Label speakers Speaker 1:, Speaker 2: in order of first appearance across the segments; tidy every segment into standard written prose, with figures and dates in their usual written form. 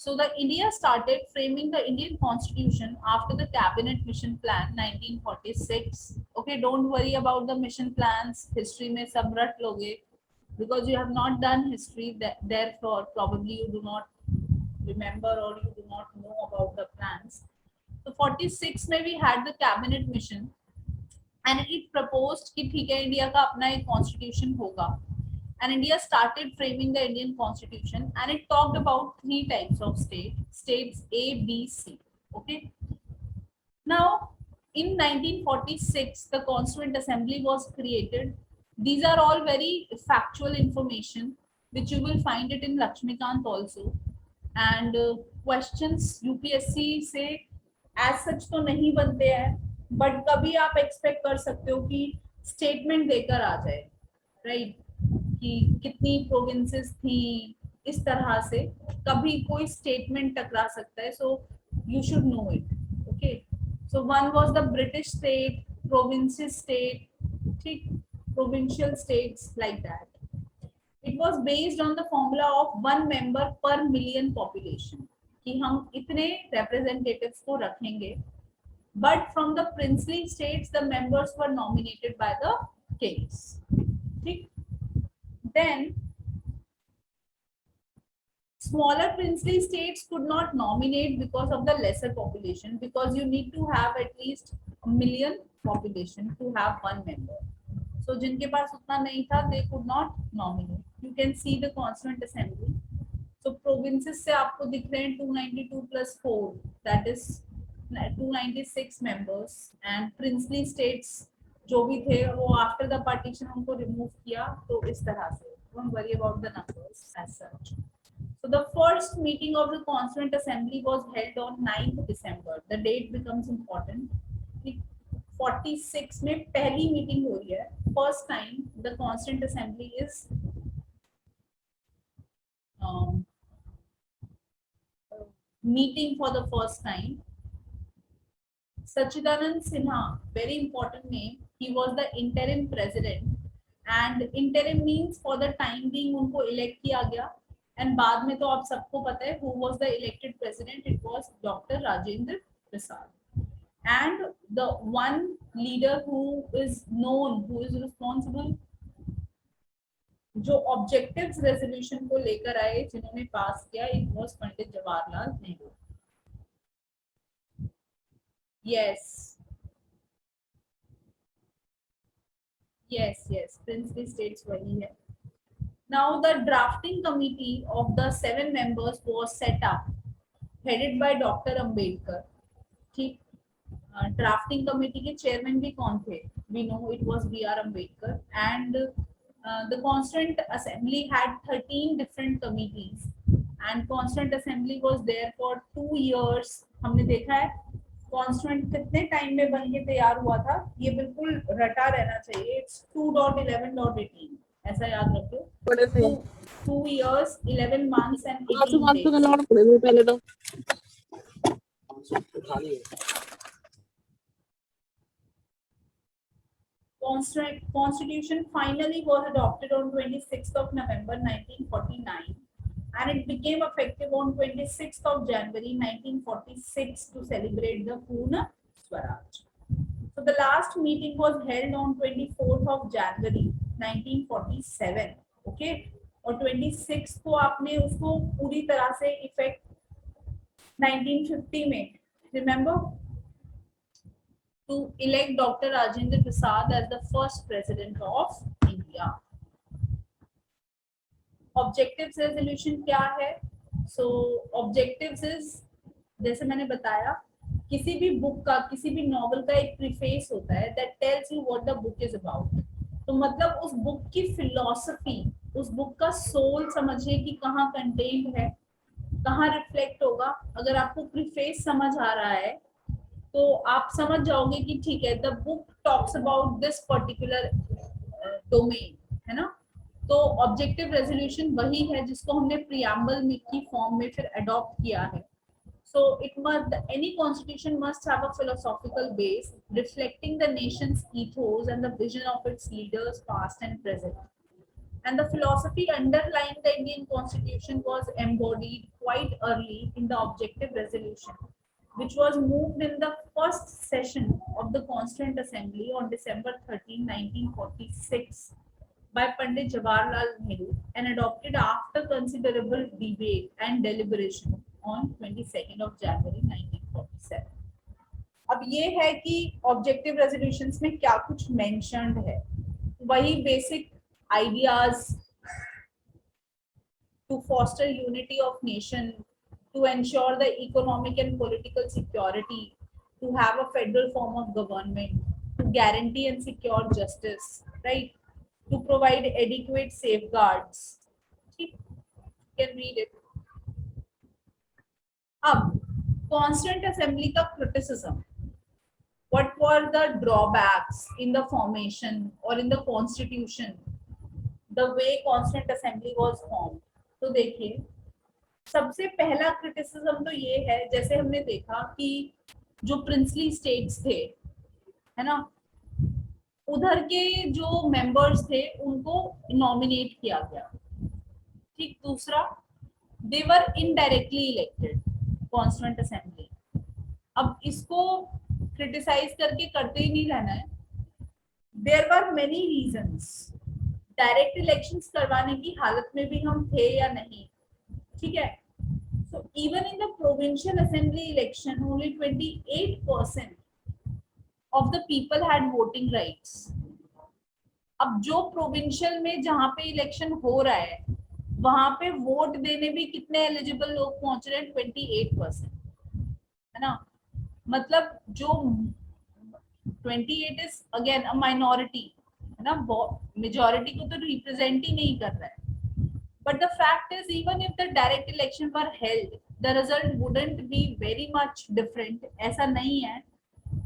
Speaker 1: So the India started framing the Indian Constitution after the Cabinet Mission Plan 1946. Okay, don't worry about the mission plans. History में सब रट लोगे because you have not done history. Therefore, probably you do not remember or you do not know about the plans. So 46 में we had the Cabinet Mission and it proposed कि ठीक है India का अपना एक कॉन्स्टिट्यूशन होगा. And India started framing the Indian Constitution, and it talked about 3 types of states A, B, C. Okay. Now, in 1946, the Constituent Assembly was created. These are all very factual information, which you will find it in Lakshmikant also. And questions UPSC से as such तो नहीं बनते हैं, but कभी आप expect कर सकते हो कि statement देकर आ जाए, right? कि कितनी प्रोविंसेस थी, इस तरह से कभी कोई स्टेटमेंट टकरा सकता है. So you should know it. Okay, so one was the British state, provinces state, ठीक, provincial states like that. It was based on the formula of 1 member per million population कि हम इतने रिप्रेजेंटेटिव्स को रखेंगे. But from the princely states the members were nominated by the kings. ठीक. Then smaller princely states could not nominate because of the lesser population, because you need to have at least 1 million population to have 1 member. So जिनके पास उतना नहीं था, they could not nominate. You can see the Constituent Assembly. So provinces से आपको दिख रहे हैं 292 plus 4, that is 296 members, and princely states जो भी थे वो आफ्टर द पार्टीशन उनको रिमूव किया. तो इस तरह से don't worry about the numbers as such. So the first meeting of the constituent assembly was held on 9th December. The date becomes important. 46 में पहली मीटिंग हो रही है. First time the constituent assembly is meeting for the first time. Sachidanand Sinha, very important name. He was the interim president, and interim means for the time being उनको elect किया गया. And बाद में तो आप सबको पता है who was the elected president. It was Dr. Rajendra Prasad. And the one leader who is known, who is responsible, जो objectives resolution को लेकर आए, जिन्होंने पास किया, it was Pandit Jawaharlal Nehru. Yes. Yes, princely states वही है. Now the drafting committee of the 7 members was set up, headed by Dr. Ambedkar. ठीक. Drafting committee के chairman भी कौन थे? We know it was B.R. Ambedkar. And the Constituent Assembly had 13 different committees, and Constituent Assembly was there for 2 years. हमने देखा है constituent कितने time में बन के तैयार हुआ था. ये बिल्कुल रटा रहना चाहिए. इट्स 2.11.18, ऐसा याद रखो. 2 years 11 months and 18 days. Constitution finally was adopted on 26th of November 1949. And it became effective on 26th of January 1946 to celebrate the Purna Swaraj. So the last meeting was held on 24th of January 1947. Okay, और 26th को आपने उसको पूरी तरह से effect 1950 में, remember, to elect Dr. Rajendra Prasad as the first president of India. Objectives resolution क्या है? सो ऑब्जेक्टिव्स इज, जैसे मैंने बताया, किसी भी बुक का, किसी भी नॉवल का एक प्रीफेस होता है that tells you what the book is about. तो मतलब उस बुक की फिलॉसफी, उस बुक का सोल समझिए कि कहाँ कंटेंट है, कहाँ रिफ्लेक्ट होगा. अगर आपको प्रीफेस समझ आ रहा है तो आप समझ जाओगे कि ठीक है, the book talks about this particular domain, है ना. तो ऑब्जेक्टिव रेजोल्यूशन वही है जिसको हमने प्रियम्बल में की फॉर्म में फिर अडॉप्ट किया है. So it must, any constitution must have a philosophical base reflecting the Nations ethos and the vision of its leaders past and present. And the philosophy underlying the Indian Constitution was embodied quite early in the objective resolution, which was moved in the first session of the Constituent Assembly on December 13, 1946 by Pandit Jawaharlal Nehru and adopted after considerable debate and deliberation on 22nd of January 1947. अब ये है कि objective resolutions में क्या कुछ mentioned है, वही basic ideas to foster unity of nation, to ensure the economic and political security, to have a federal form of government, to guarantee and secure justice, right? To provide adequate safeguards. You can read it. अब Constituent Assembly का criticism. What were the drawbacks in the formation or in the constitution, the way Constituent Assembly was formed? तो देखिए, सबसे पहला criticism तो ये है, जैसे हमने देखा कि जो प्रिंसली स्टेट्स थे, है ना, उधर के जो मेंबर्स थे उनको नॉमिनेट किया गया, ठीक। दूसरा, they were indirectly elected constituent assembly. अब इसको क्रिटिसाइज करके करते ही नहीं रहना है, there were many reasons. Direct elections करवाने की हालत में भी हम थे या नहीं, ठीक है। So even in the provincial assembly election, only 28% of the people had voting rights. अब जो प्रोविंशियल में जहां पे इलेक्शन हो रहा है वहां पे वोट देने भी कितने एलिजिबल लोग पहुंच रहे हैं? 28%, है ना। मतलब जो 28 इज अगेन अ माइनॉरिटी, है ना, मेजॉरिटी को तो रिप्रेजेंट ही नहीं कर रहा है। But the fact is, even if the direct election were held, the result wouldn't be very much different. ऐसा नहीं है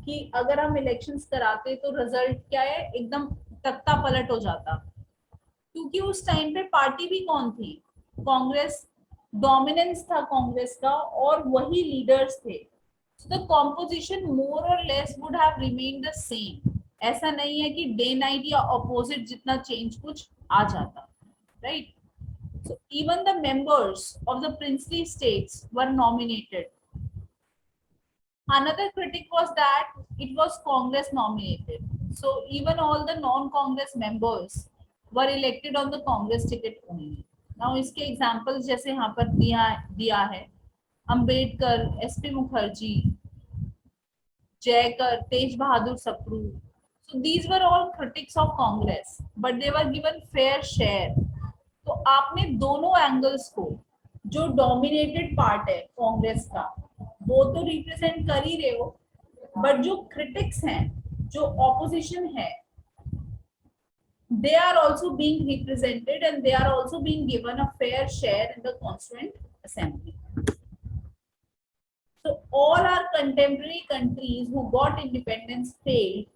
Speaker 1: कि अगर हम इलेक्शंस कराते तो रिजल्ट क्या है, एकदम तख्ता पलट हो जाता, क्योंकि उस टाइम पे पार्टी भी कौन थी? कांग्रेस। डोमिनेंस था कांग्रेस का और वही लीडर्स थे। So the composition more or less would have remained the same. ऐसा नहीं है कि डे नाइट या ऑपोजिट जितना चेंज कुछ आ जाता, right. So even the members of the princely states were nominated. Another critic was that it was Congress nominated. So even all the non-Congress members were elected on the Congress ticket only. Now इसके examples जैसे यहाँ पर दिया है, Ambedkar, SP Mukherjee, Jayakar, Tej Bahadur Sapru. So these were all critics of Congress, but they were given fair share. तो आपने दोनों angles को, जो डोमिनेटेड पार्ट है कांग्रेस का वो तो रिप्रेजेंट कर ही रहे हो, बट जो क्रिटिक्स हैं, जो ऑपोजिशन है, they are also being represented and they are also being given a fair share in the Constituent Assembly. So all our contemporary countries who got independence failed,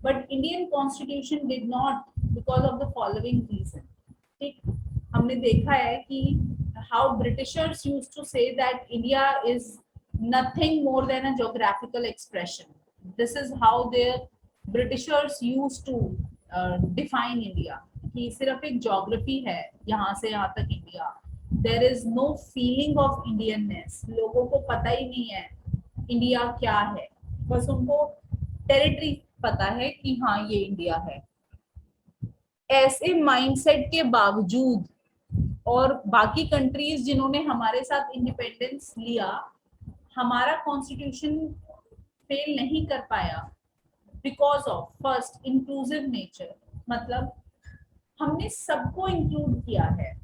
Speaker 1: but Indian Constitution did not because of the following reason. ठीक, हमने देखा है कि how Britishers used to say that India is nothing more than a geographical expression. This is how the Britishers used to define India, कि सिर्फ एक geography है यहाँ से यहाँ तक India. There is no feeling of Indianness. लोगों को पता ही नहीं है इंडिया क्या है, बस उनको टेरिटरी पता है कि हाँ ये इंडिया है. ऐसे माइंडसेट के बावजूद और बाकी कंट्रीज जिन्होंने हमारे साथ इंडिपेंडेंस लिया, हमारा कॉन्स्टिट्यूशन फेल नहीं कर पाया because of first inclusive nature. मतलब हमने सबको इंक्लूड किया है,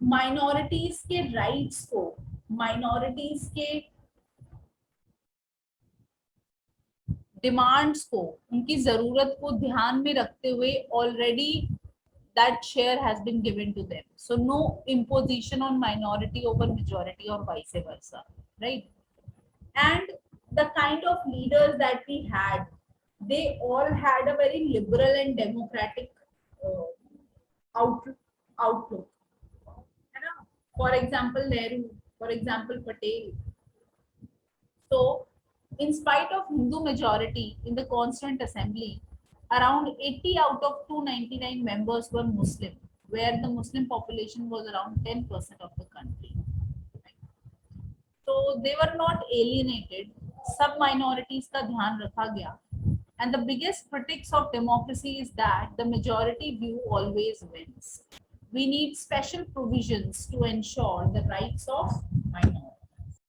Speaker 1: माइनॉरिटीज के राइट्स को, माइनॉरिटीज के डिमांड्स को, उनकी जरूरत को ध्यान में रखते हुए already that share has been given to them. So no imposition on minority over majority or vice versa, right? And the kind of leaders that we had, they all had a very liberal and democratic outlook. For example, Nehru, for example, Patel. So in spite of Hindu majority in the Constituent Assembly, Around 80 out of 299 members were Muslim, where the Muslim population was around 10% of the country. So they were not alienated. Sub minorities का ध्यान रखा गया. And the biggest critics of democracy is that the majority view always wins. We need special provisions to ensure the rights of minorities.